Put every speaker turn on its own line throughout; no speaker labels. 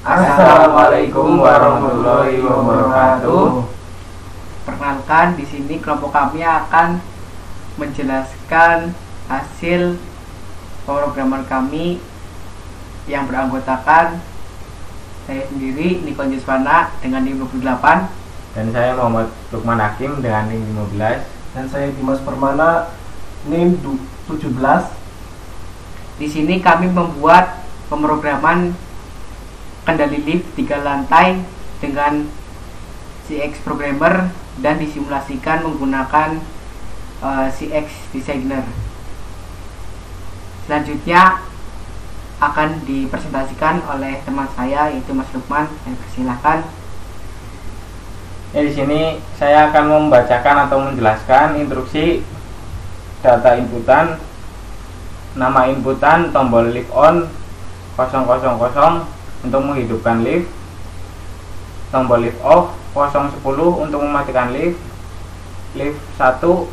Assalamualaikum warahmatullahi wabarakatuh.
Perkenalkan, di sini kelompok kami akan menjelaskan hasil pemrograman kami yang beranggotakan saya sendiri Nikon Yuswana dengan NIM 28,
Dan saya Muhammad Lukman Hakim dengan NIM 15.
Dan saya Dimas Permana, NIM 17.
Di sini kami membuat pemrograman kendali lift 3 lantai dengan CX Programmer dan disimulasikan menggunakan CX Designer. Selanjutnya akan dipresentasikan oleh teman saya yaitu Mas Lukman. Saya persilahkan.
Di sini saya akan membacakan atau menjelaskan instruksi data inputan, nama inputan, tombol lift on 000 untuk menghidupkan lift, tombol lift off 010 untuk mematikan lift, lift 1001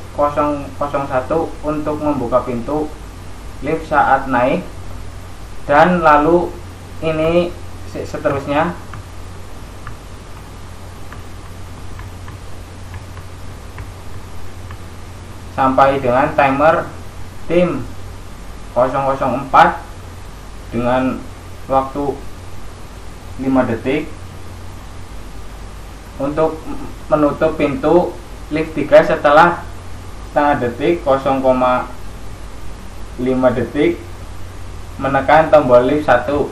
untuk membuka pintu lift saat naik, dan lalu ini seterusnya. Sampai dengan timer tim 004 dengan waktu 5 detik untuk menutup pintu lift 3 setelah setengah detik 0,5 detik menekan tombol lift 1.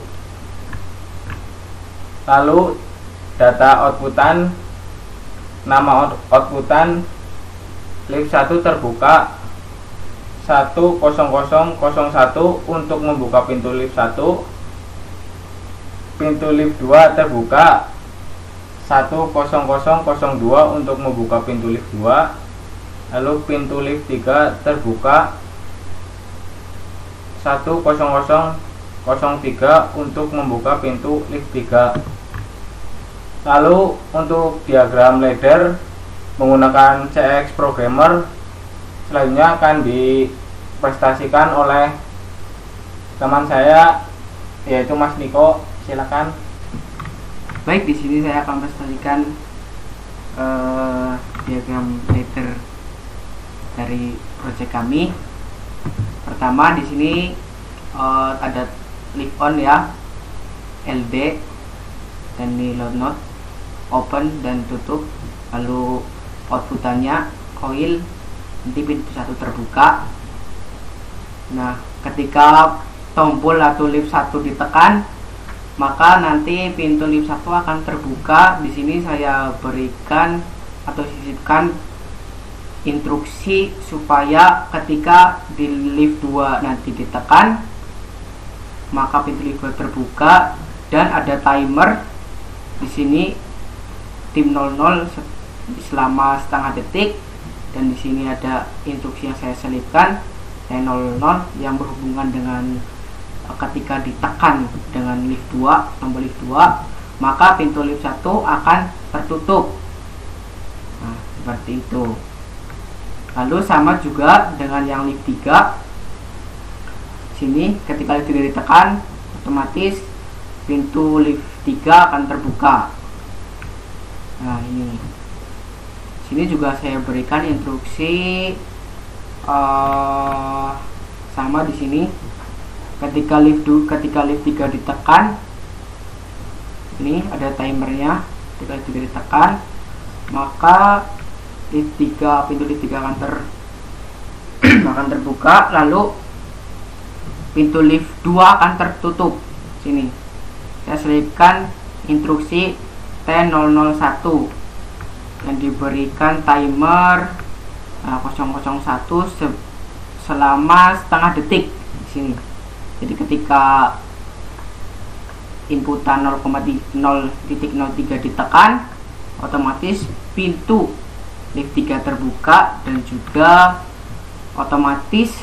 Lalu data outputan, nama outputan lift 1 terbuka 10001 untuk membuka pintu lift 1. Pintu lift 2 terbuka 10002 untuk membuka pintu lift 2. Lalu pintu lift 3 terbuka 10003 untuk membuka pintu lift 3. Lalu untuk diagram ladder menggunakan CX Programmer selanjutnya akan dipresentasikan oleh teman saya yaitu Mas Niko. Silakan.
Baik, di sini saya akan presentasikan diagram ladder dari proyek kami. Pertama di sini ada lift on ya, LD, dan ini load node, open dan tutup. Lalu outputannya coil, nanti pintu 1 terbuka. Nah, ketika tombol atau lift 1 ditekan, maka nanti pintu lift 1 akan terbuka. Di sini saya berikan atau sisipkan instruksi supaya ketika di lift 2 nanti ditekan, maka pintu lift 2 terbuka dan ada timer di sini tim 00 selama setengah detik, dan di sini ada instruksi yang saya selipkan T00 yang berhubungan dengan ketika ditekan dengan lift 2, tombol lift 2, maka pintu lift 1 akan tertutup. Nah, seperti itu. Lalu sama juga dengan yang lift 3. Sini ketika lift 3 ditekan, otomatis pintu lift 3 akan terbuka. Nah, ini. Sini juga saya berikan instruksi sama di sini. Ketika lift 3 ditekan, ini ada timernya. Ketika lift 3 ditekan, maka pintu lift 3 akan terbuka, lalu pintu lift 2 akan tertutup. Sini saya selipkan instruksi T001 yang diberikan timer 001 selama setengah detik di sini. Jadi ketika inputan 0,0.03 ditekan, otomatis pintu lift 3 terbuka, dan juga otomatis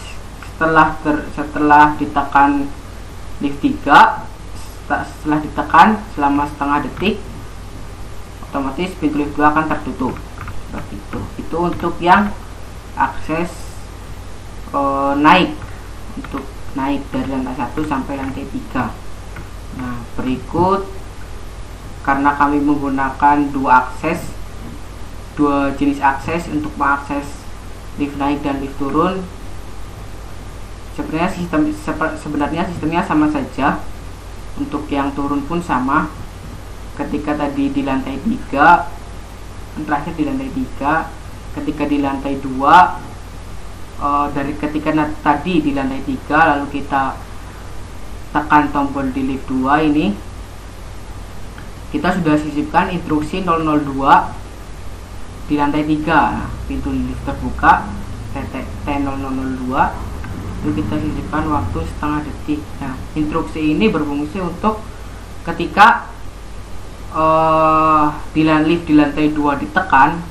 setelah ditekan lift 3, setelah ditekan selama setengah detik, otomatis pintu lift 2 akan tertutup. Seperti itu. Itu untuk yang akses naik, untuk naik dari lantai 1 sampai lantai 3. Nah, berikut karena kami menggunakan dua jenis akses untuk mengakses lift naik dan lift turun. Sebenarnya sistemnya sama saja. Untuk yang turun pun sama. Ketika tadi di lantai 3, terakhir di lantai 3, ketika di lantai 2, dari ketika tadi di lantai 3 lalu kita tekan tombol di lift 2 ini, kita sudah sisipkan instruksi 002 di lantai 3. Nah, pintu lift terbuka T0002, itu kita sisipkan waktu setengah detik. Nah, instruksi ini berfungsi untuk ketika lift di lantai 2 ditekan,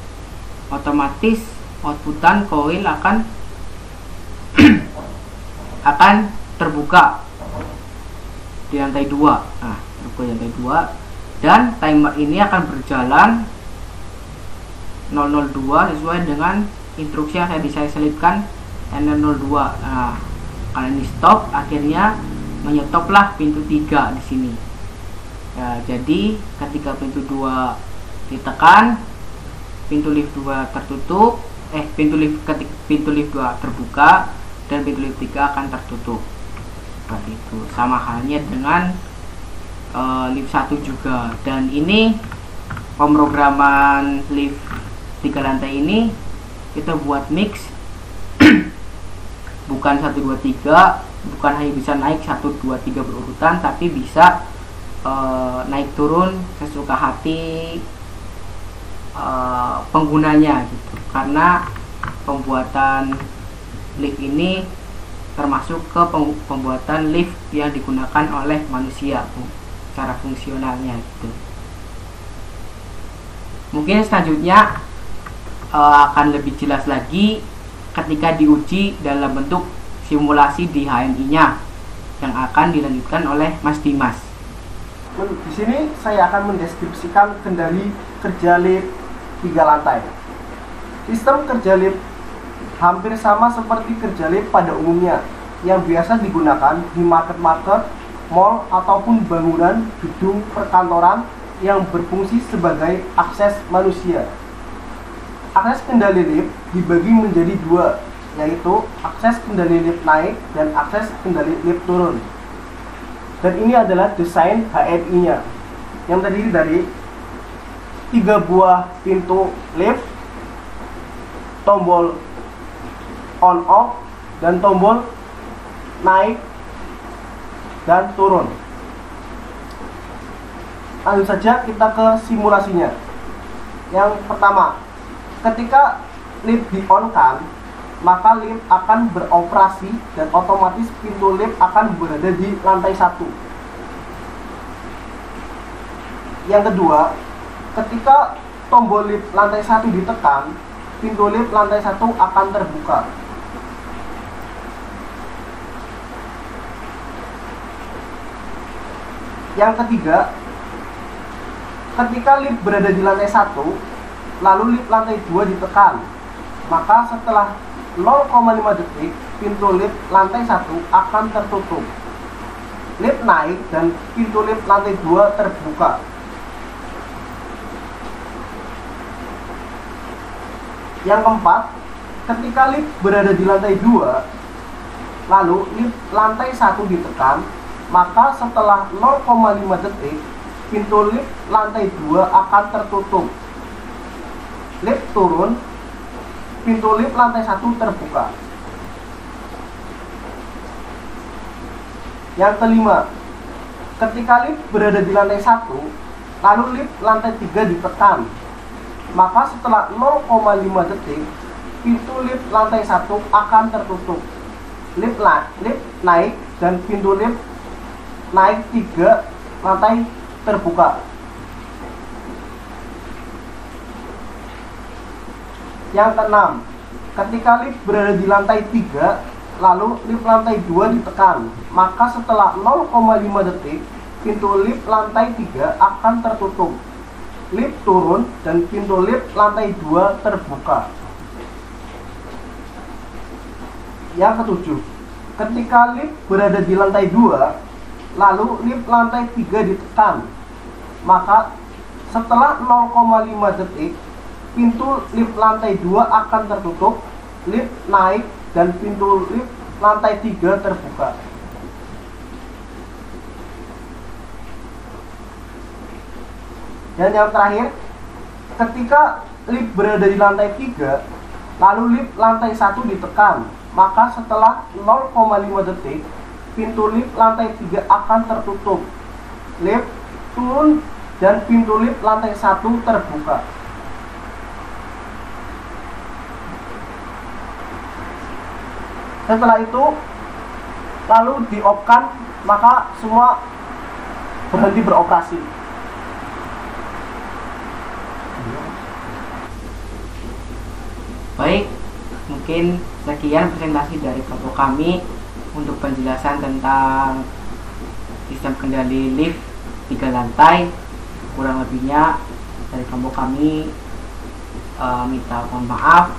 otomatis outputan koil akan terbuka di lantai 2. Nah, terbuka di lantai 2, dan timer ini akan berjalan 002 sesuai dengan instruksi yang saya selipkan N002. Nah, kalau ini stop, akhirnya menyetoplah pintu 3 di sini. Ya, jadi ketika pintu 2 ditekan, pintu lift 2 tertutup, pintu lift 2 terbuka dan pintu lift 3 akan tertutup. Seperti itu. Sama halnya dengan lift 1 juga. Dan ini pemrograman lift 3 lantai ini kita buat mix. Bukan 1 2 3, bukan hanya bisa naik 1 2 3 berurutan, tapi bisa naik turun sesuka hati penggunanya gitu. Karena pembuatan lift ini termasuk ke pembuatan lift yang digunakan oleh manusia, cara fungsionalnya gitu. Mungkin selanjutnya akan lebih jelas lagi ketika diuji dalam bentuk simulasi di HMI-nya yang akan dilanjutkan oleh Mas Dimas.
Di sini saya akan mendeskripsikan kendali kerja lift 3 lantai. Sistem kerja lift hampir sama seperti kerja lift pada umumnya yang biasa digunakan di market-market, mall, ataupun bangunan gedung perkantoran yang berfungsi sebagai akses manusia. Akses kendali lift dibagi menjadi 2, yaitu akses kendali lift naik dan akses kendali lift turun. Dan ini adalah desain HMI-nya yang terdiri dari 3 buah pintu lift, tombol on off, dan tombol naik dan turun. Langsung saja kita ke simulasinya. Yang pertama, ketika lift di-on-kan, maka lift akan beroperasi dan otomatis pintu lift akan berada di lantai 1. Yang kedua, ketika tombol lift lantai 1 ditekan, pintu lift lantai 1 akan terbuka. Yang ketiga, ketika lift berada di lantai 1, lalu lift lantai 2 ditekan, maka setelah 0,5 detik, pintu lift lantai 1 akan tertutup. Lift naik dan pintu lift lantai 2 terbuka. Yang keempat, ketika lift berada di lantai 2, lalu lift lantai 1 ditekan, maka setelah 0,5 detik, pintu lift lantai 2 akan tertutup. Lift turun, pintu lift lantai 1 terbuka. Yang kelima, ketika lift berada di lantai 1, lalu lift lantai 3 ditekan, maka setelah 0,5 detik, pintu lift lantai 1 akan tertutup. Lift naik dan pintu lift naik 3 lantai terbuka. Yang keenam, ketika lift berada di lantai 3, lalu lift lantai 2 ditekan, maka setelah 0,5 detik, pintu lift lantai 3 akan tertutup. Lift turun dan pintu lift lantai 2 terbuka. Yang ketujuh, ketika lift berada di lantai 2, lalu lift lantai 3 ditekan, maka Setelah 0,5 detik, pintu lift lantai 2 akan tertutup, lift naik, dan pintu lift lantai 3 terbuka. Dan yang terakhir, ketika lift berada di lantai 3, lalu lift lantai 1 ditekan, maka setelah 0,5 detik, pintu lift lantai 3 akan tertutup, lift turun, dan pintu lift lantai 1 terbuka. Setelah itu, lalu di-off-kan, maka semua berhenti beroperasi.
Baik, mungkin sekian presentasi dari kelompok kami untuk penjelasan tentang sistem kendali lift 3 lantai. Kurang lebihnya dari kelompok kami minta mohon maaf,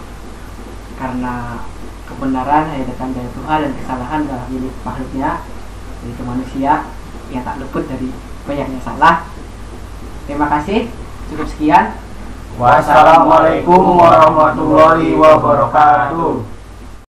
karena kebenaran hanya datang dari Tuhan dan kesalahan adalah milik makhluknya, yaitu manusia yang tak luput dari banyaknya salah. Terima kasih, cukup sekian.
Wassalamualaikum warahmatullahi wabarakatuh.